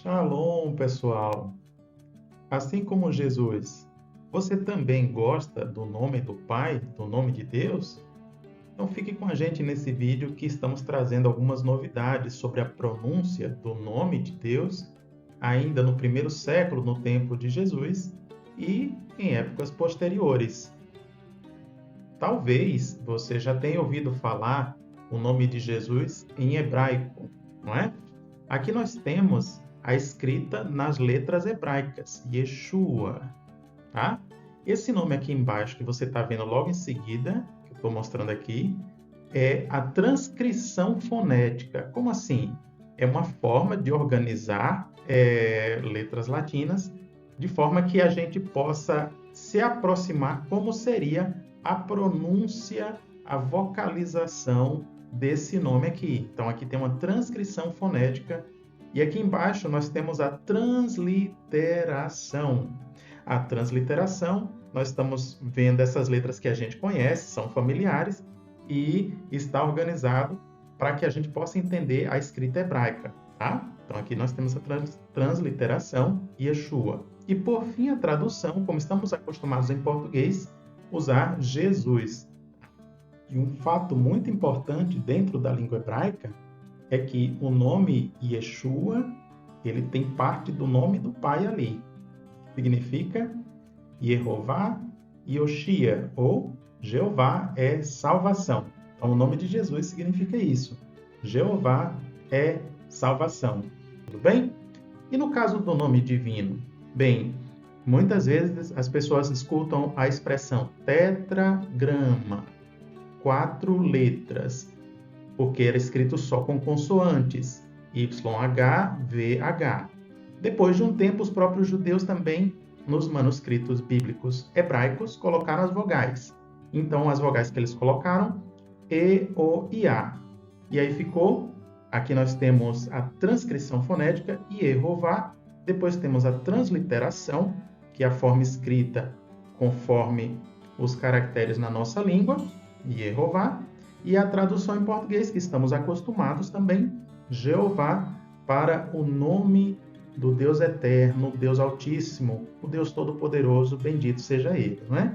Shalom, pessoal! Assim como Jesus, você também gosta do nome do Pai, do nome de Deus? Então fique com a gente nesse vídeo que estamos trazendo algumas novidades sobre a pronúncia do nome de Deus, ainda no primeiro século, no tempo de Jesus, e em épocas posteriores. Talvez você já tenha ouvido falar o nome de Jesus em hebraico, não é? Aqui nós temos a escrita nas letras hebraicas, Yeshua, tá? Esse nome aqui embaixo que você está vendo logo em seguida, que eu estou mostrando aqui, é a transcrição fonética. Como assim? É uma forma de organizar letras latinas de forma que a gente possa se aproximar como seria a pronúncia, a vocalização desse nome aqui. Então, aqui tem uma transcrição fonética e aqui embaixo nós temos a transliteração. A transliteração, nós estamos vendo essas letras que a gente conhece, são familiares, e está organizado para que a gente possa entender a escrita hebraica, tá? Então aqui nós temos a transliteração, Yeshua. E por fim a tradução, como estamos acostumados em português, usar Jesus. E um fato muito importante dentro da língua hebraica é que o nome Yeshua, ele tem parte do nome do Pai ali. Significa Yehová Yoshia, ou Jeová é salvação. Então, o nome de Jesus significa isso. Jeová é salvação. Tudo bem? E no caso do nome divino? Bem, muitas vezes as pessoas escutam a expressão tetragrama, 4 letras, porque era escrito só com consoantes, YHVH. Depois de um tempo, os próprios judeus também, nos manuscritos bíblicos hebraicos, colocaram as vogais. Então, as vogais que eles colocaram, E, O e A. E aí ficou, aqui nós temos a transcrição fonética, Yehová. Depois temos a transliteração, que é a forma escrita conforme os caracteres na nossa língua, Yehová. E a tradução em português, que estamos acostumados também, Jeová, para o nome do Deus eterno, Deus altíssimo, o Deus todo-poderoso, bendito seja ele, não é?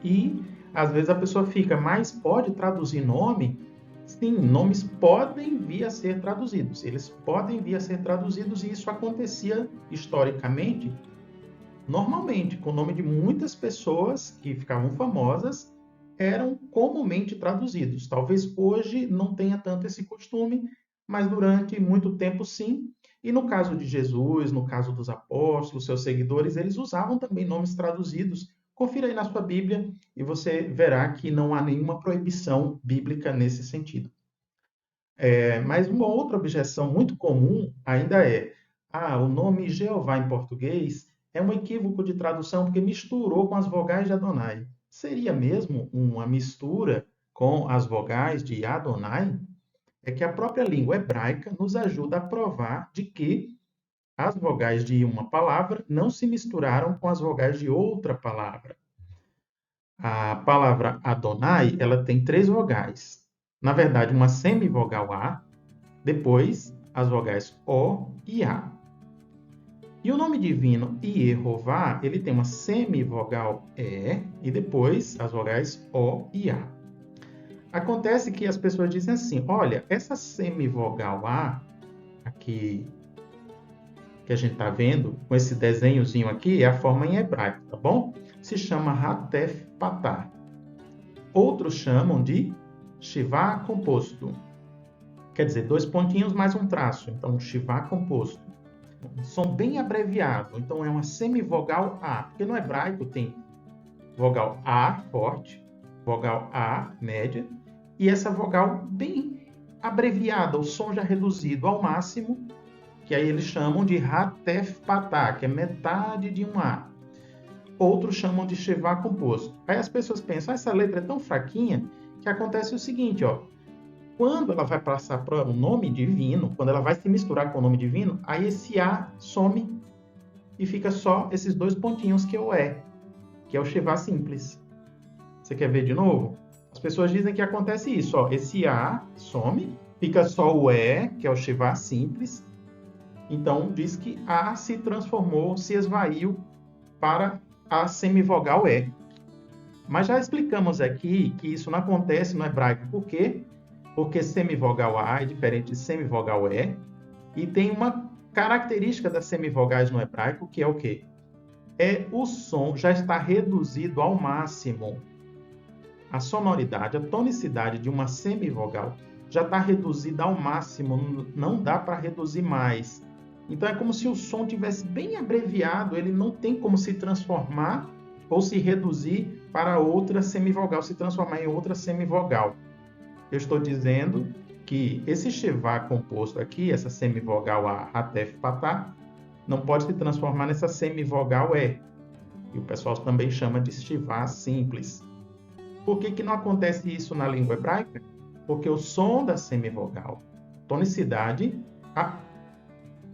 E às vezes a pessoa fica, mas pode traduzir nome? Sim, nomes podem vir a ser traduzidos. Eles podem vir a ser traduzidos e isso acontecia historicamente, normalmente, com o nome de muitas pessoas que ficavam famosas, eram comumente traduzidos. Talvez hoje não tenha tanto esse costume, mas durante muito tempo sim. E no caso de Jesus, no caso dos apóstolos, seus seguidores, eles usavam também nomes traduzidos. Confira aí na sua Bíblia e você verá que não há nenhuma proibição bíblica nesse sentido. Mas uma outra objeção muito comum ainda é: o nome Jeová em português é um equívoco de tradução porque misturou com as vogais de Adonai. Seria mesmo uma mistura com as vogais de Adonai? É que a própria língua hebraica nos ajuda a provar de que as vogais de uma palavra não se misturaram com as vogais de outra palavra. A palavra Adonai, ela tem 3 vogais. Na verdade, uma semivogal A, depois as vogais O e A. E o nome divino Yehová, ele tem uma semivogal E e depois as vogais O e A. Acontece que as pessoas dizem assim, olha, essa semivogal A, aqui que a gente está vendo, com esse desenhozinho aqui, é a forma em hebraico, tá bom? Se chama Hatef Patah. Outros chamam de Shivá composto. Quer dizer, 2 pontinhos mais um traço. Então, Shivá composto. Som bem abreviado. Então, é uma semivogal A. Porque no hebraico tem vogal A forte, vogal A média, e essa vogal bem abreviada, o som já reduzido ao máximo, que aí eles chamam de Hatef Patah, que é metade de um A. Outros chamam de Shivá composto. Aí as pessoas pensam, essa letra é tão fraquinha que acontece o seguinte, ó. Quando ela vai passar para o nome divino, quando ela vai se misturar com o nome divino, aí esse A some e fica só esses 2 pontinhos que é o E, que é o Shivá simples. Você quer ver de novo? As pessoas dizem que acontece isso, ó. Esse A some, fica só o E, que é o Shivá simples, Então, diz que A se transformou, se esvaiu para a semivogal E. Mas já explicamos aqui que isso não acontece no hebraico. Por quê? Porque semivogal A é diferente de semivogal E. E tem uma característica das semivogais no hebraico, que é o quê? O som já está reduzido ao máximo. A sonoridade, a tonicidade de uma semivogal já está reduzida ao máximo, não dá para reduzir mais. Então é como se o som tivesse bem abreviado, ele não tem como se transformar ou se reduzir para outra semivogal, se transformar em outra semivogal. Eu estou dizendo que esse shevá composto aqui, essa semivogal A, Hatef, Patá, não pode se transformar nessa semivogal E. E o pessoal também chama de shevá simples. Por que não acontece isso na língua hebraica? Porque o som da semivogal, tonicidade,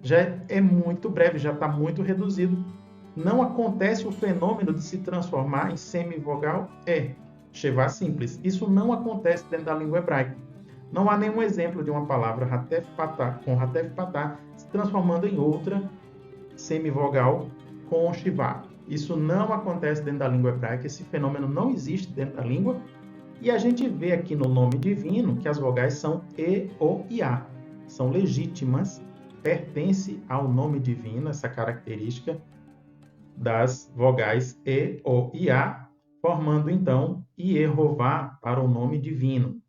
já é muito breve, já está muito reduzido. Não acontece o fenômeno de se transformar em semivogal E, shevá simples. Isso não acontece dentro da língua hebraica. Não há nenhum exemplo de uma palavra Hatef Patá, com Hatef Patá se transformando em outra semivogal com shevá. Isso não acontece dentro da língua hebraica, esse fenômeno não existe dentro da língua. E a gente vê aqui no nome divino que as vogais são E, O e A. São legítimas, pertence ao nome divino, essa característica das vogais E, O e A, formando então Yehová para o nome divino.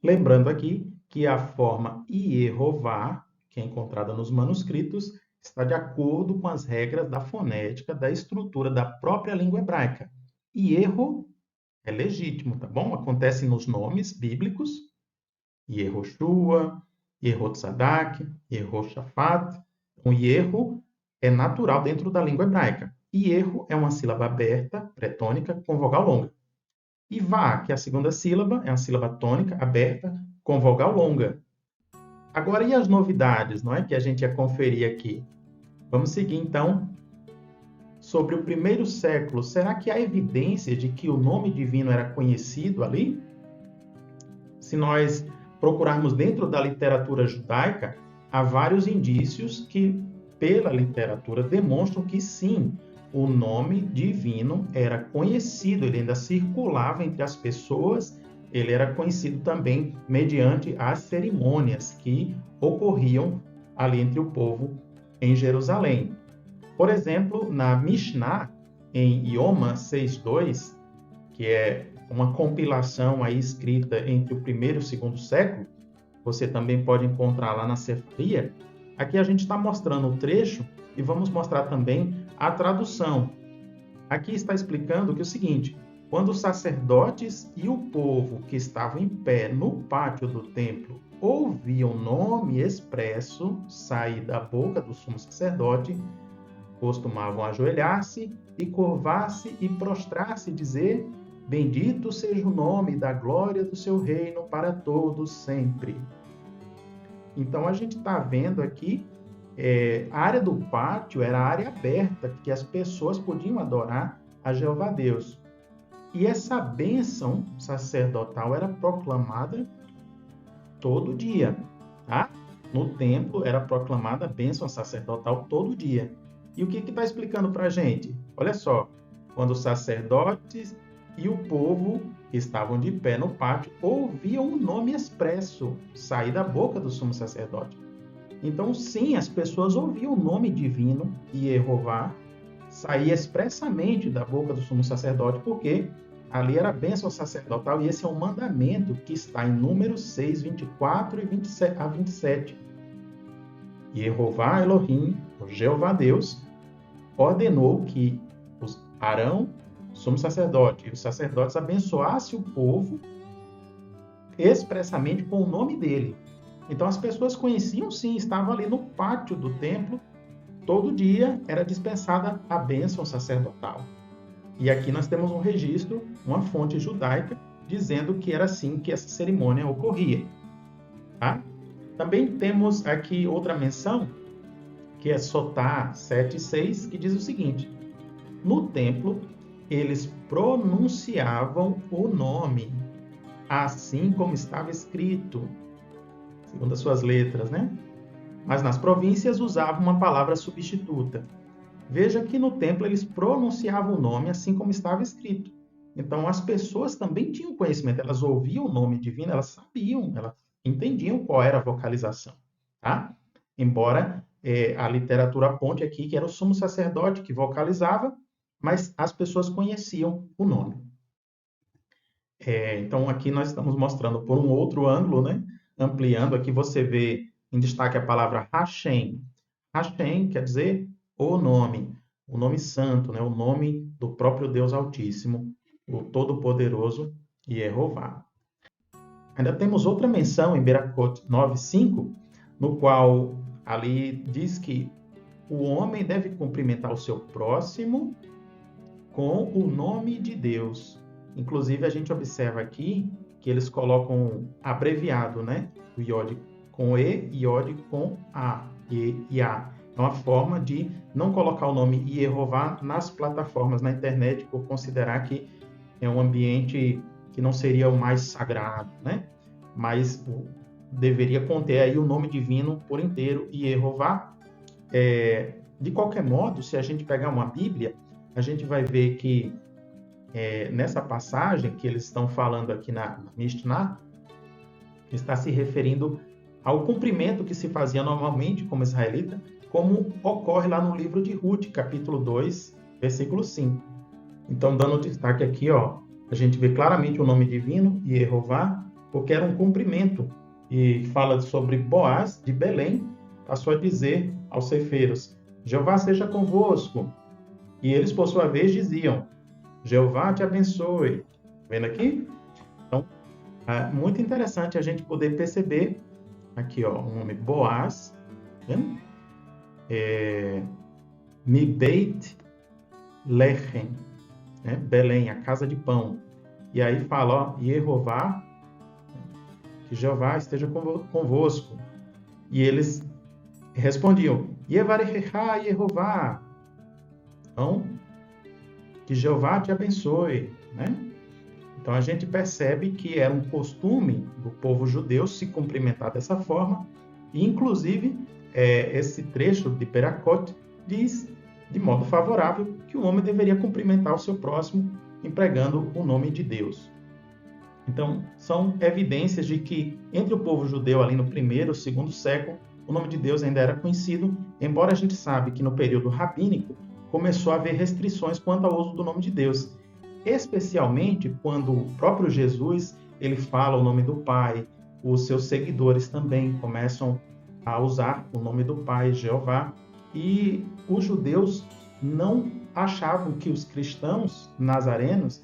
Lembrando aqui que a forma Yehová, que é encontrada nos manuscritos, está de acordo com as regras da fonética, da estrutura da própria língua hebraica. Yeho é legítimo, tá bom? Acontece nos nomes bíblicos, Yehoshua, Yehotzadak, Yehoshafat. O Yeho é natural dentro da língua hebraica. Yeho é uma sílaba aberta, pretônica, com vogal longa. E Vá, que é a segunda sílaba, é uma sílaba tônica, aberta, com vogal longa. Agora, e as novidades, não é? Que a gente ia conferir aqui. Vamos seguir, então, sobre o primeiro século. Será que há evidência de que o nome divino era conhecido ali? Se nós procurarmos dentro da literatura judaica, há vários indícios que, pela literatura, demonstram que sim, o nome divino era conhecido, ele ainda circulava entre as pessoas, ele era conhecido também mediante as cerimônias que ocorriam ali entre o povo em Jerusalém. Por exemplo, na Mishnah, em Yoma 6.2, que é uma compilação aí escrita entre o primeiro e o segundo século, você também pode encontrar lá na Sefaria. Aqui a gente está mostrando o trecho e vamos mostrar também a tradução. Aqui está explicando que é o seguinte: quando os sacerdotes e o povo que estavam em pé no pátio do templo ouviam o nome expresso sair da boca do sumo sacerdote, costumavam ajoelhar-se e curvar-se e prostrar-se e dizer: bendito seja o nome da glória do seu reino para todos sempre. Então a gente está vendo aqui a área do pátio era a área aberta que as pessoas podiam adorar a Jeová Deus. E essa bênção sacerdotal era proclamada todo dia, tá? No templo era proclamada a bênção sacerdotal todo dia. E o que está explicando para a gente? Olha só, quando os sacerdotes e o povo que estavam de pé no pátio ouviam o nome expresso sair da boca do sumo sacerdote. Então, sim, as pessoas ouviam o nome divino, Yehová, sair expressamente da boca do sumo sacerdote, porque ali era a bênção sacerdotal, e esse é um mandamento que está em Números 6, 24 e 27. Yehová Elohim, o Jeová Deus, ordenou que Arão, sumo sacerdote, e os sacerdotes abençoassem o povo expressamente com o nome dele. Então as pessoas conheciam sim, estavam ali no pátio do templo, todo dia era dispensada a bênção sacerdotal. E aqui nós temos um registro, uma fonte judaica, dizendo que era assim que essa cerimônia ocorria. Tá? Também temos aqui outra menção, que é Sotá 7,6, que diz o seguinte: no templo, eles pronunciavam o nome, assim como estava escrito, segundo as suas letras, né? mas nas províncias usavam uma palavra substituta. Veja que no templo eles pronunciavam o nome assim como estava escrito. Então as pessoas também tinham conhecimento, elas ouviam o nome divino, elas sabiam, elas entendiam qual era a vocalização, tá? Embora a literatura aponte aqui que era o sumo sacerdote que vocalizava, mas as pessoas conheciam o nome. Então aqui nós estamos mostrando por um outro ângulo, né? Ampliando aqui você vê em destaque a palavra Hashem. Hashem quer dizer o nome santo, né? O nome do próprio Deus Altíssimo, o Todo-Poderoso Yehová. Ainda temos outra menção em Beracot 9:5, no qual ali diz que o homem deve cumprimentar o seu próximo com o nome de Deus. Inclusive, a gente observa aqui que eles colocam abreviado, né? O Iod com E, Iod com A, e A. É uma forma de não colocar o nome Yehová nas plataformas na internet, por considerar que é um ambiente que não seria o mais sagrado, né? Mas deveria conter aí o nome divino por inteiro, Yehová. De qualquer modo, se a gente pegar uma Bíblia, a gente vai ver que nessa passagem que eles estão falando aqui na Mishnah, está se referindo ao cumprimento que se fazia normalmente como israelita, como ocorre lá no livro de Ruth, capítulo 2, versículo 5. Então, dando destaque aqui, ó, a gente vê claramente o nome divino, Yehová, porque era um cumprimento. E fala sobre Boaz, de Belém, passou a dizer aos ceifeiros, Jeová seja convosco. E eles, por sua vez, diziam, Jeová te abençoe. Vendo aqui? Então, é muito interessante a gente poder perceber aqui, ó, o nome Boaz, vendo? Mibeit Lechem, né? Belém, a casa de pão. E aí fala, ó, Yehová, que Jeová esteja convosco. E eles respondiam, Yevarechecha Yehová. Então, que Jeová te abençoe, né? Então a gente percebe que era um costume do povo judeu se cumprimentar dessa forma, e inclusive esse trecho de Beracot diz de modo favorável que o homem deveria cumprimentar o seu próximo empregando o nome de Deus. Então são evidências de que entre o povo judeu ali no primeiro, segundo século, o nome de Deus ainda era conhecido, embora a gente sabe que no período rabínico começou a haver restrições quanto ao uso do nome de Deus, especialmente quando o próprio Jesus ele fala o nome do Pai, os seus seguidores também começam a usar o nome do Pai, Jeová, e os judeus não achavam que os cristãos nazarenos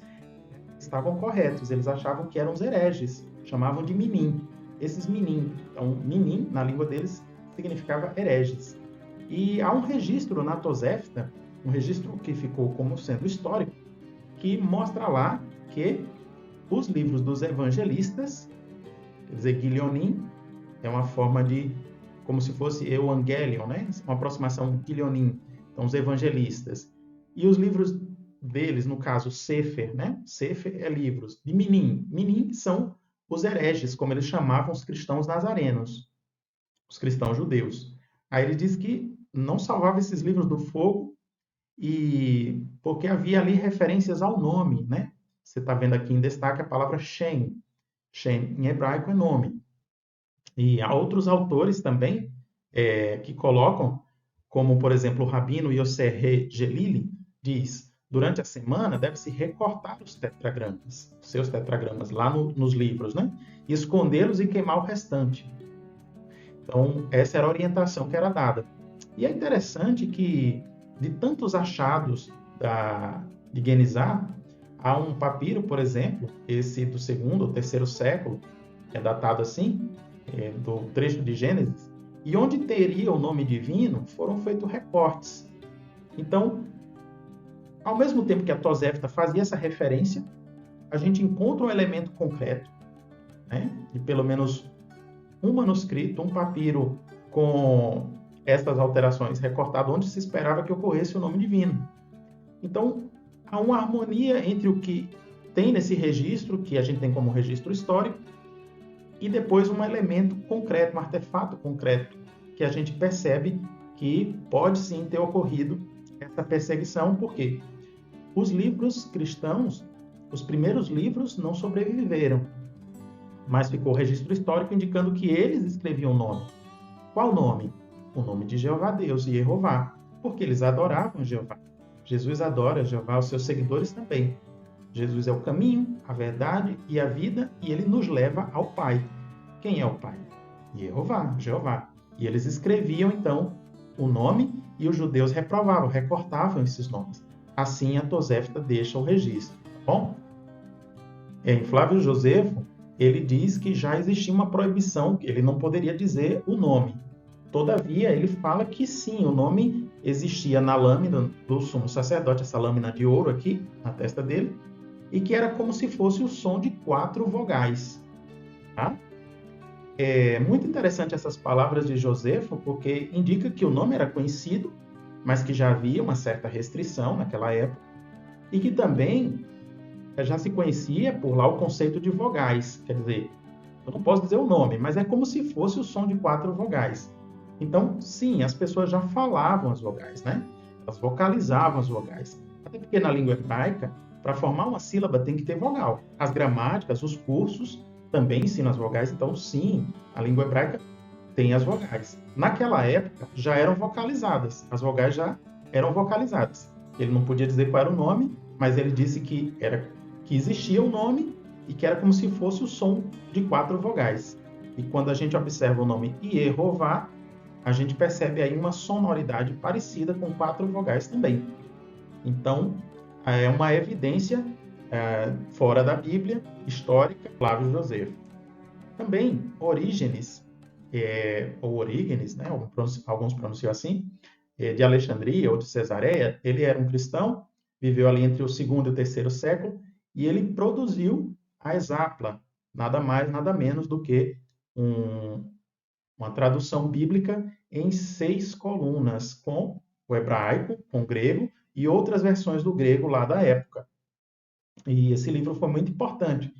estavam corretos, eles achavam que eram os hereges, chamavam de minim, esses minim. Então, minim, na língua deles, significava hereges. E há um registro na Tosefta, um registro que ficou como sendo histórico, que mostra lá que os livros dos evangelistas, quer dizer, Guilhonim, é uma forma de, como se fosse Evangelion, né? Uma aproximação de Guilhonim, então os evangelistas. E os livros deles, no caso, Sefer, né? Sefer é livros de Minim. Minim são os hereges, como eles chamavam os cristãos nazarenos, os cristãos judeus. Aí ele diz que não salvava esses livros do fogo, e porque havia ali referências ao nome, né? Você está vendo aqui em destaque a palavra Shem. Shem em hebraico é nome. E há outros autores também que colocam, como por exemplo o rabino Yosef Gelili diz, durante a semana deve-se recortar os tetragramas, os seus tetragramas lá nos livros, né? E escondê-los e queimar o restante. Então essa era a orientação que era dada. E é interessante que de tantos achados de Genizá, há um papiro, por exemplo, esse do segundo ou terceiro século, é datado assim, do trecho de Gênesis, e onde teria o nome divino, foram feitos recortes. Então, ao mesmo tempo que a Tosefta fazia essa referência, a gente encontra um elemento concreto, né, de pelo menos um manuscrito, um papiro com essas alterações recortado onde se esperava que ocorresse o nome divino. Então, há uma harmonia entre o que tem nesse registro, que a gente tem como registro histórico, e depois um elemento concreto, um artefato concreto, que a gente percebe que pode sim ter ocorrido essa perseguição, porque os livros cristãos, os primeiros livros não sobreviveram, mas ficou registro histórico indicando que eles escreviam o nome. Qual nome? O nome de Jeová Deus e Jeová, porque eles adoravam Jeová. Jesus adora Jeová, os seus seguidores também. Jesus é o caminho, a verdade e a vida, e ele nos leva ao Pai. Quem é o Pai? Jeová. E eles escreviam, então, o nome e os judeus reprovavam, recortavam esses nomes. Assim, a Tosefta deixa o registro, tá bom? Em Flávio Josefo, ele diz que já existia uma proibição, que ele não poderia dizer o nome. Todavia, ele fala que sim, o nome existia na lâmina do sumo sacerdote, essa lâmina de ouro aqui, na testa dele, e que era como se fosse o som de 4 vogais. Tá? É muito interessante essas palavras de Josefo, porque indica que o nome era conhecido, mas que já havia uma certa restrição naquela época, e que também já se conhecia por lá o conceito de vogais. Quer dizer, eu não posso dizer o nome, mas é como se fosse o som de 4 vogais. Então, sim, as pessoas já falavam as vogais, né? Elas vocalizavam as vogais. Até porque na língua hebraica, para formar uma sílaba tem que ter vogal. As gramáticas, os cursos também ensinam as vogais, então sim, a língua hebraica tem as vogais. Naquela época já eram vocalizadas, as vogais já eram vocalizadas. Ele não podia dizer qual era o nome, mas ele disse que existia o nome e que era como se fosse o som de 4 vogais. E quando a gente observa o nome Yehová, a gente percebe aí uma sonoridade parecida com 4 vogais também. Então, é uma evidência fora da Bíblia, histórica, Flávio Josefo. Também Orígenes, ou Orígenes, né, alguns pronunciam assim, de Alexandria ou de Cesareia, ele era um cristão, viveu ali entre o 2º e o 3º século, e ele produziu a Hesapla, nada mais, nada menos do que uma tradução bíblica em 6 colunas, com o hebraico, com o grego, e outras versões do grego lá da época. E esse livro foi muito importante.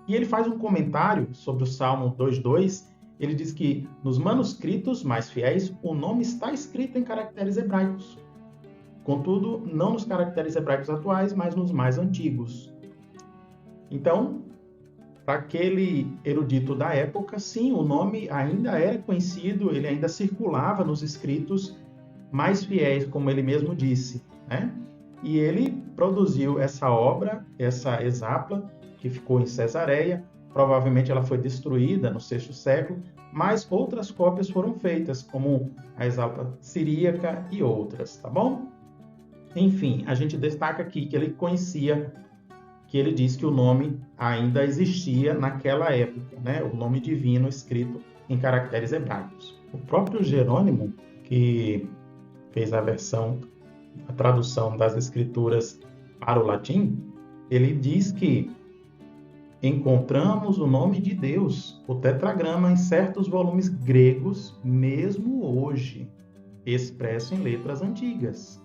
E ele faz um comentário sobre o Salmo 2:2. Ele diz que nos manuscritos mais fiéis o nome está escrito em caracteres hebraicos. Contudo, não nos caracteres hebraicos atuais, mas nos mais antigos. Então, para aquele erudito da época, sim, o nome ainda era conhecido, ele ainda circulava nos escritos mais fiéis, como ele mesmo disse, né? E ele produziu essa obra, essa Hesapla, que ficou em Cesareia. Provavelmente ela foi destruída no 6º século, mas outras cópias foram feitas, como a Hesapla siríaca e outras, tá bom? Enfim, a gente destaca aqui que ele conhecia, que ele diz que o nome ainda existia naquela época, né? O nome divino escrito em caracteres hebraicos. O próprio Jerônimo, que fez a tradução das escrituras para o latim, ele diz que encontramos o nome de Deus, o tetragrama, em certos volumes gregos, mesmo hoje, expresso em letras antigas.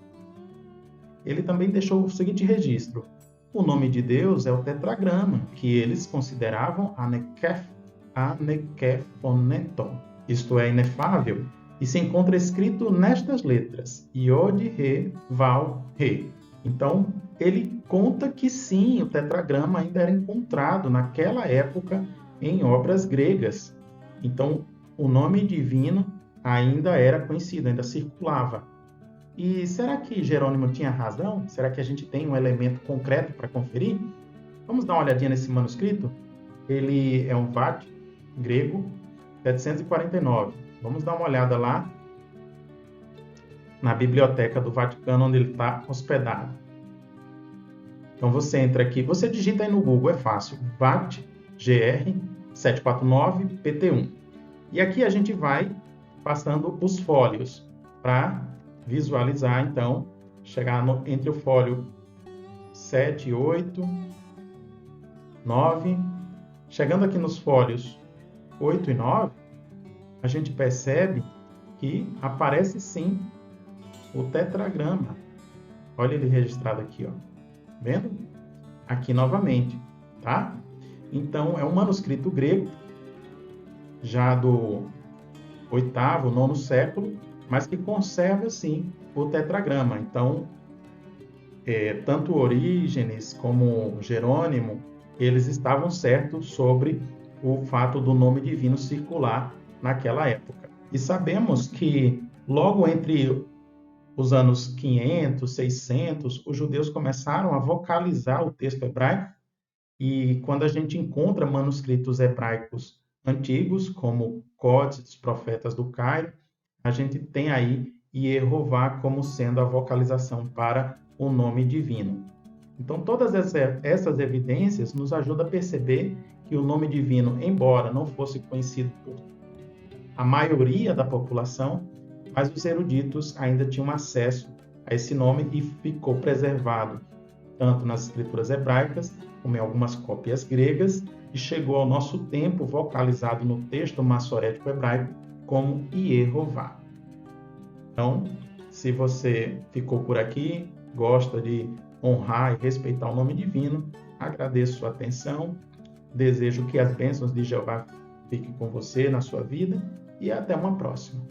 Ele também deixou o seguinte registro: o nome de Deus é o tetragrama, que eles consideravam anekephoneton, isto é, inefável, e se encontra escrito nestas letras, Yod, Re, Val, Re. Então, ele conta que sim, o tetragrama ainda era encontrado naquela época em obras gregas. Então, o nome divino ainda era conhecido, ainda circulava. E será que Jerônimo tinha razão? Será que a gente tem um elemento concreto para conferir? Vamos dar uma olhadinha nesse manuscrito? Ele é um VAT grego, 749. Vamos dar uma olhada lá na biblioteca do Vaticano, onde ele está hospedado. Então você entra aqui, você digita aí no Google, é fácil, VAT GR 749 PT1. E aqui a gente vai passando os fólios para visualizar, então, chegar entre o fólio 7, 8, 9. Chegando aqui nos fólios 8 e 9, a gente percebe que aparece sim o tetragrama. Olha ele registrado aqui, ó. Vendo? Aqui novamente, tá? Então, é um manuscrito grego, já do oitavo, nono século, mas que conserva, sim, o tetragrama. Então, tanto Orígenes como Jerônimo, eles estavam certos sobre o fato do nome divino circular naquela época. E sabemos que logo entre os anos 500, 600, os judeus começaram a vocalizar o texto hebraico, e quando a gente encontra manuscritos hebraicos antigos, como Códice dos Profetas do Cairo, a gente tem aí Yehová como sendo a vocalização para o nome divino. Então, todas essas evidências nos ajudam a perceber que o nome divino, embora não fosse conhecido por a maioria da população, mas os eruditos ainda tinham acesso a esse nome e ficou preservado tanto nas escrituras hebraicas como em algumas cópias gregas, e chegou ao nosso tempo vocalizado no texto massorético hebraico como Yehová. Então, se você ficou por aqui, gosta de honrar e respeitar o nome divino, agradeço sua atenção, desejo que as bênçãos de Jeová fiquem com você na sua vida e até uma próxima.